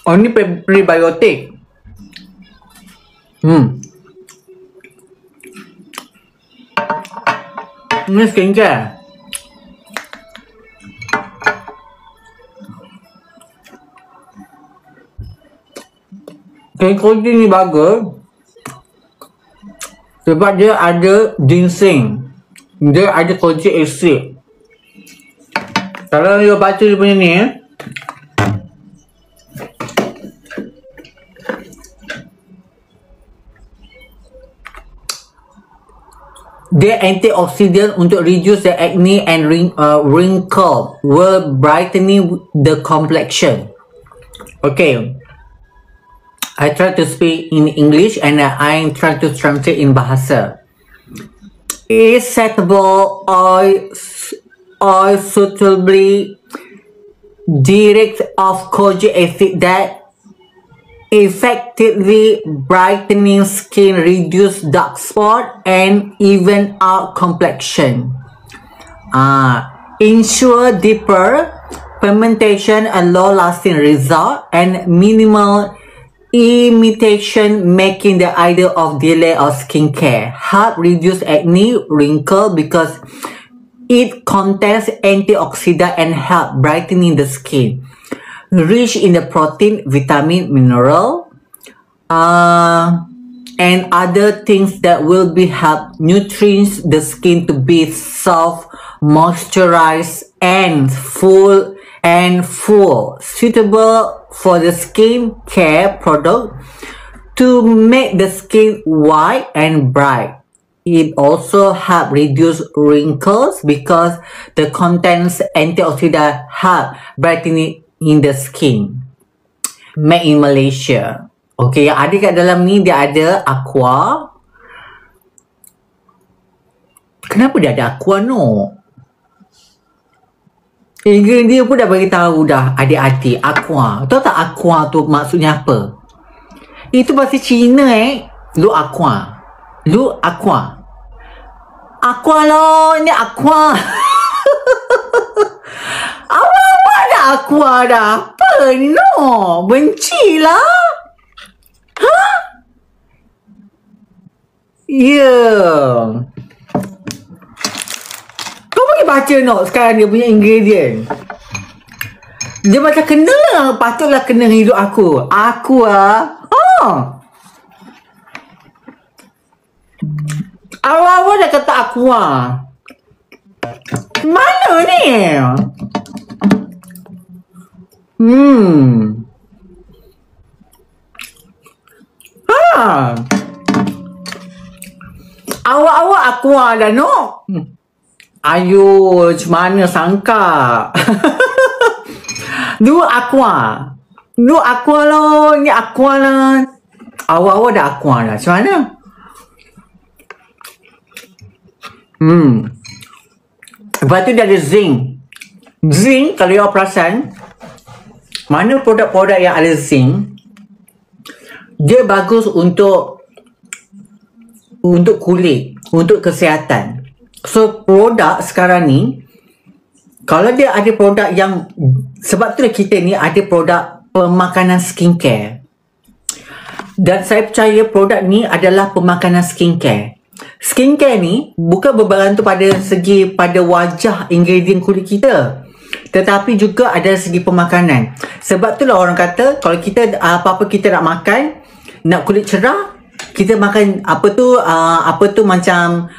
Oh, ni prebiotik. Ini skincare. Koji ni bagus sebab dia ada ginseng, dia ada koji acid. Kalau you baca dia punya ni dia antioxidant untuk reduce the acne and wrinkle, will brightening the complexion. Okay, I try to speak in English and I try to translate in bahasa. Acceptable oil suitably direct of koji acid that effectively brightening skin, reduce dark spot and even out complexion. Ensure deeper pigmentation and long lasting result and minimal imitation, making the ideal of daily or skincare. Help reduce acne, wrinkle because it contains antioxidant and help brightening the skin. Rich in the protein, vitamin, mineral, and other things that will be help nutrients the skin to be soft, moisturized, and full, suitable for the skin care product to make the skin white and bright. It also help reduce wrinkles because the contents antioxidant help brightening in the skin. Made in Malaysia. Okay, yang ada kat dalam ni dia ada aqua. Kenapa dia ada aqua no? Ingredient pun dah bagi tahu dah, adik-adik, aqua. Tahu tak aqua tu maksudnya apa? Itu bahasa Cina Lu aqua. Lu aqua. Aqua lo, ini aqua. Apa ada aqua dah? Apa no? Bencilah. Ha? Ya. Kau pergi baca no sekarang dia punya ingredient. Dia macam kena, patutlah kena hidup aku. Aku awal-awal dah kata aqua. Mana ni? Awak aqua dah no. Ayo, macam mana sangka? Lu aqua. Lu aqua lo, ni aqua lah. Awak dah aqua dah. Macam mana? Lepas tu dia ada zinc. Zinc, kalau you perasan, mana produk-produk yang ada zinc, dia bagus untuk kulit, untuk kesihatan. So, produk sekarang ni, kalau dia ada produk yang, sebab tu kita ni ada produk pemakanan skincare. Dan saya percaya produk ni adalah pemakanan skincare. Skincare ni bukan berbantu pada wajah ingredient kulit kita, tetapi juga ada segi pemakanan. Sebab tu lah orang kata kalau kita apa-apa kita nak makan, nak kulit cerah, kita makan apa tu macam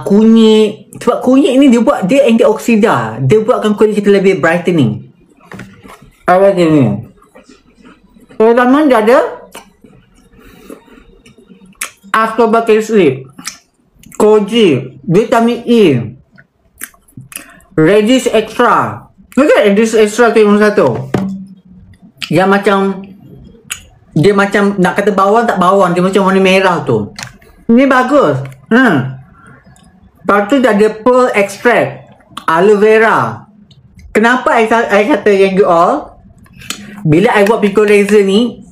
kunyit. Sebab kunyit ni dia antioksida, dia buatkan kulit kita lebih brightening. Apa ni? Pertama dia ada ascorbic acid, koji, vitamin E, radish extra. Okay, radish extra tu yang satu. Yang macam dia macam nak kata bawang tak bawang, dia macam warna merah tu. Ni bagus. Lepas tu dia ada pearl extract, aloe vera. Kenapa I kata yang you all, bila I buat pico laser ni,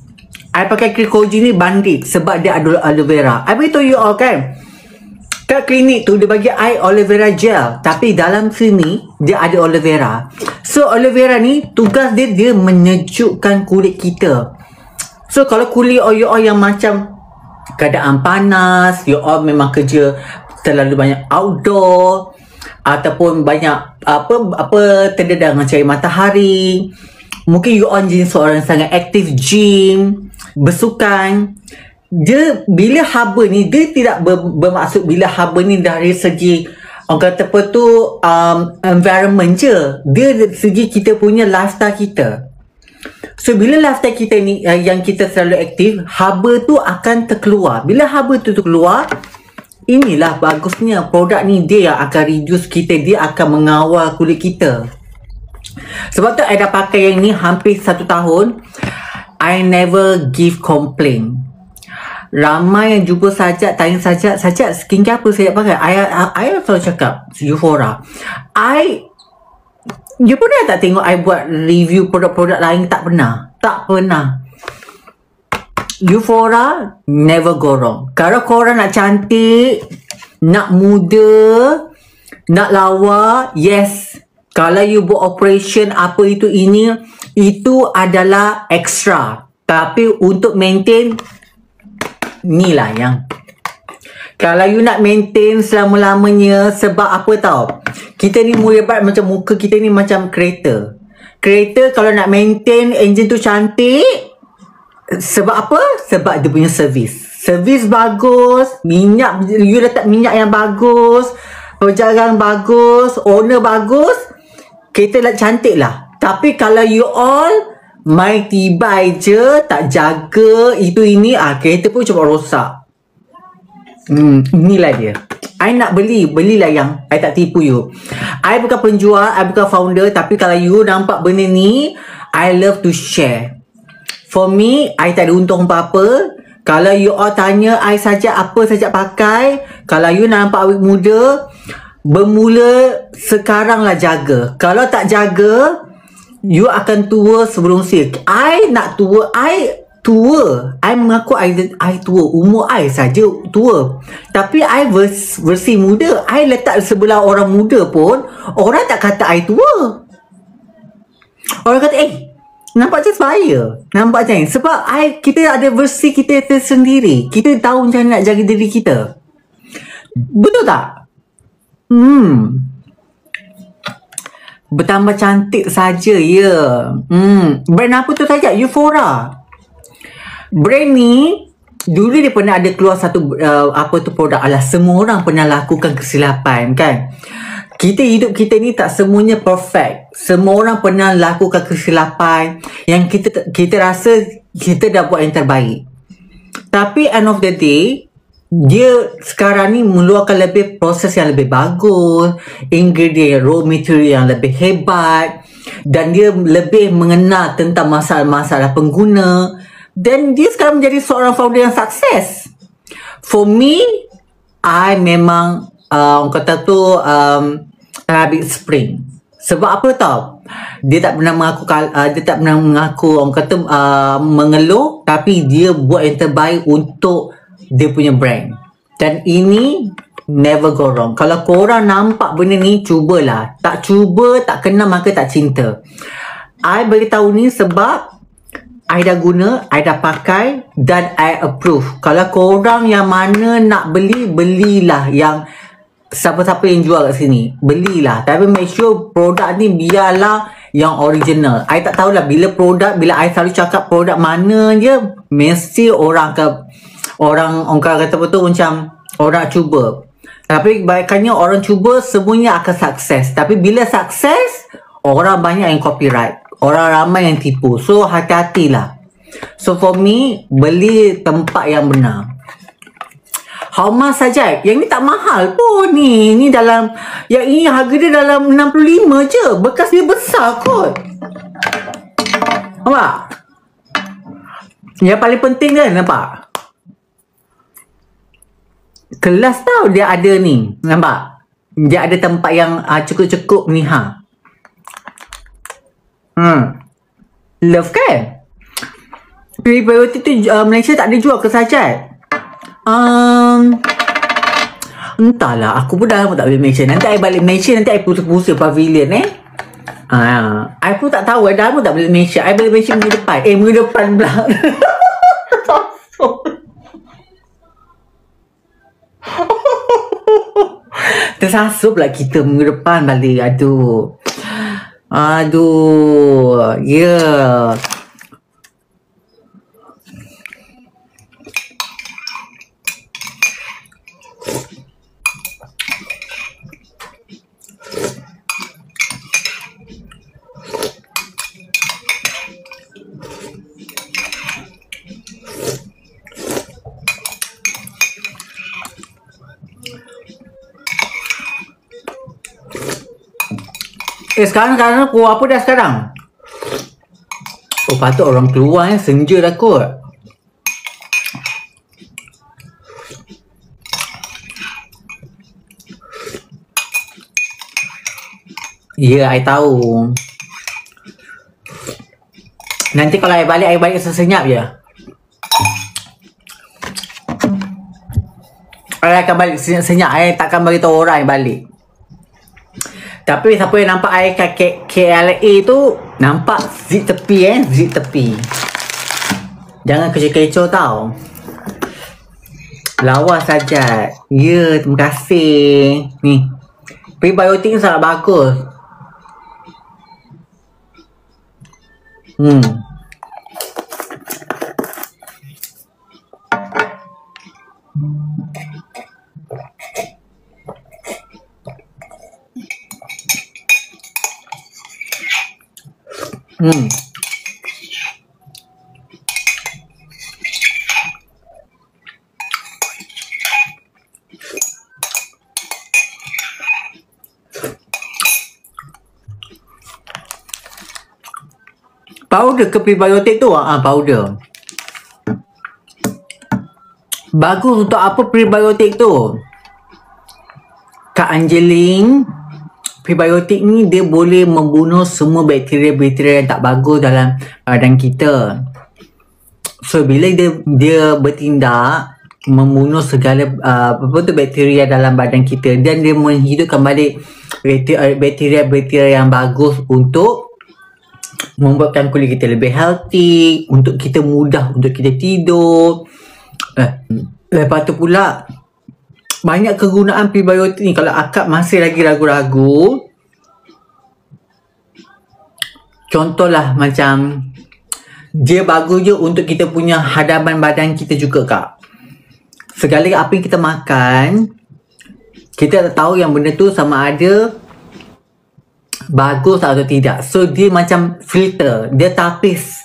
I pakai krim koji ni bandit sebab dia ada aloe vera. I beritahu you all kan, Kat klinik tu dia bagi I aloe vera gel, tapi dalam sini dia ada aloe vera. So aloe vera ni tugas dia menyejukkan kulit kita. So kalau kulit you all yang macam keadaan panas, you all memang kerja terlalu banyak outdoor ataupun banyak terdedah dengan cahaya matahari, mungkin you all jenis seorang sangat aktif gym, bersukan. Dia bila haba ni, dia tidak bermaksud bila haba ni dari segi orang kata apa tu environment je. Dia dari segi kita punya lifestyle kita. So bila lifestyle kita ni yang kita selalu aktif, haba tu akan terkeluar. Bila haba tu terkeluar, inilah bagusnya produk ni, dia yang akan reduce kita, dia akan mengawal kulit kita. Sebab tu I dah pakai yang ni hampir 1 tahun. I never give complaint. Ramai yang jumpa Sajat, tanya Sajat skincare apa saya pakai? I selalu cakap Euphora. You pernah tak tengok I buat review produk-produk lain? Tak pernah. Euphora never go wrong. Kalau korang nak cantik, nak muda, nak lawa, yes. Kalau you buat operation apa itu adalah extra. Tapi untuk maintain, inilah yang kalau you nak maintain selama-lamanya. Sebab apa tau, kita ni murid macam muka kita ni macam kereta. Kalau nak maintain enjin tu cantik, sebab apa? Sebab dia punya servis bagus, minyak, you letak minyak yang bagus, penjagaan bagus, owner bagus, kereta lah cantik lah. Tapi kalau you all main tibai je, tak jaga ini, kereta pun cuma rosak. Inilah dia. I nak belilah yang I tak tipu you. I bukan penjual, I bukan founder, tapi kalau you nampak benda ni, I love to share. For me, I tak ada untung apa-apa. Kalau you all tanya I saja apa saja pakai, kalau you nampak awet muda, bermula sekarang lah jaga. Kalau tak jaga, you akan tua sebelum usia. I nak tua, I mengaku I tua. Umur I saja tua. Tapi I versi muda. I letak sebelah orang muda pun, orang tak kata I tua. Orang kata, nampak macam saya. Nampak macam ni. Sebab kita ada versi kita sendiri. Kita tahu macam nak jaga diri kita. Betul tak? Bertambah cantik saja ya. Brand apa tu saja? Euphora. Brand ni dulu dia pernah ada keluar satu produk. Alah, semua orang pernah lakukan kesilapan kan. Hidup kita ni tak semuanya perfect. Semua orang pernah lakukan kesilapan yang kita rasa kita dah buat yang terbaik. Tapi end of the day, dia sekarang ni mengeluarkan lebih proses yang lebih bagus, ingredient raw material yang lebih hebat, dan dia lebih mengenal tentang masalah-masalah pengguna, dan dia sekarang menjadi seorang founder yang sukses. For me, I memang orang kata tu Arabic Spring. Sebab apa tau? Dia tak pernah mengaku orang kata mengeluh, tapi dia buat yang terbaik untuk dia punya brand. Dan ini never go wrong. Kalau korang nampak benda ni, cubalah. Tak cuba, tak kenal, maka tak cinta. I beritahu ni sebab I dah guna, I dah pakai dan I approve. Kalau korang yang mana nak belilah yang siapa-siapa yang jual kat sini. Belilah. Tapi make sure produk ni biarlah yang original. I tak tahulah bila I selalu cakap produk mana je, mesti orang kata betul macam orang cuba. Tapi kebanyakannya orang cuba semuanya akan sukses. Tapi bila sukses, orang banyak yang copyright. Orang ramai yang tipu. So hati-hatilah. So for me, beli tempat yang benar. How much saja? Yang ni tak mahal pun ni. Ni dalam, yang ini harga dia dalam 65 je. Bekas dia besar kot. Nampak? Yang paling penting kan, nampak? Kelas tau dia ada ni. Nampak? Dia ada tempat yang cukup-cukup ni Love kan? Prebiotik tu Malaysia tak ada jual ke Sajat? Entahlah, aku pun dah lama tak balik Malaysia. Nanti I balik Malaysia, nanti I pusing-pusing pavilion I pun tak tahu, dah lama tak balik Malaysia. I balik Malaysia minggu depan. Minggu depan pula. Tersasuk pula kita minggu depan balik. Aduh. Ya. Sekarang pukul apa dah sekarang? Oh, patut orang keluar senja dah kot. Ya, I tahu. Nanti kalau I balik sesenyap je. I akan balik senyap. I takkan beritahu orang I balik. Tapi siapa yang nampak I kat KLA tu, nampak zip tepi zip tepi. Jangan kecoh-kecoh tau. Lawas saja. Ya, terima kasih. Ni, prebiotik ni sangat bagus. Powder ke prebiotik tu? Powder. Bagus untuk apa prebiotik tu? Kak Angeline, prebiotik ni dia boleh membunuh semua bakteria-bakteria yang tak bagus dalam badan kita. So bila dia bertindak membunuh segala bakteria dalam badan kita, dan dia menghidupkan balik bakteria-bakteria yang bagus untuk membuatkan kulit kita lebih healthy, untuk kita mudah untuk kita tidur. Lepas tu pula, banyak kegunaan prebiotik ni. Kalau akak masih lagi ragu-ragu, contohlah macam dia bagus je untuk kita punya hadapan badan kita juga, Kak. Segala apa yang kita makan, kita tak tahu yang benda tu sama ada bagus atau tidak. So dia macam filter, dia tapis.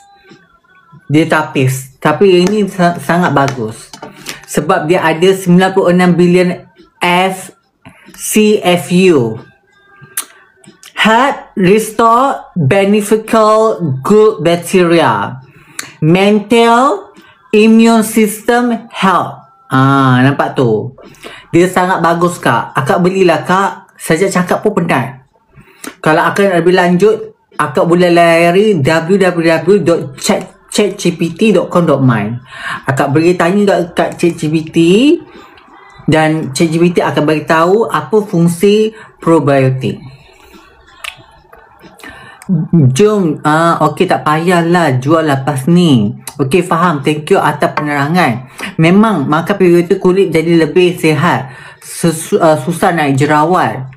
Tapi ini sangat bagus sebab dia ada 96 bilion CFU, help restore beneficial good bacteria, mental immune system health. Nampak tu, dia sangat bagus, Kak. Akak belilah, Kak. Saja cakap pun penat. Kalau akan lebih lanjut, akak boleh layari www.chatgpt.com.my. Akak beri tanya kat ChatGPT, dan ChatGPT akan beritahu apa fungsi probiotik. Jom, okey, tak payahlah jual lepas ni. Okey, faham. Thank you atas penerangan. Memang makan probiotik kulit jadi lebih sihat. Susah nak jerawat.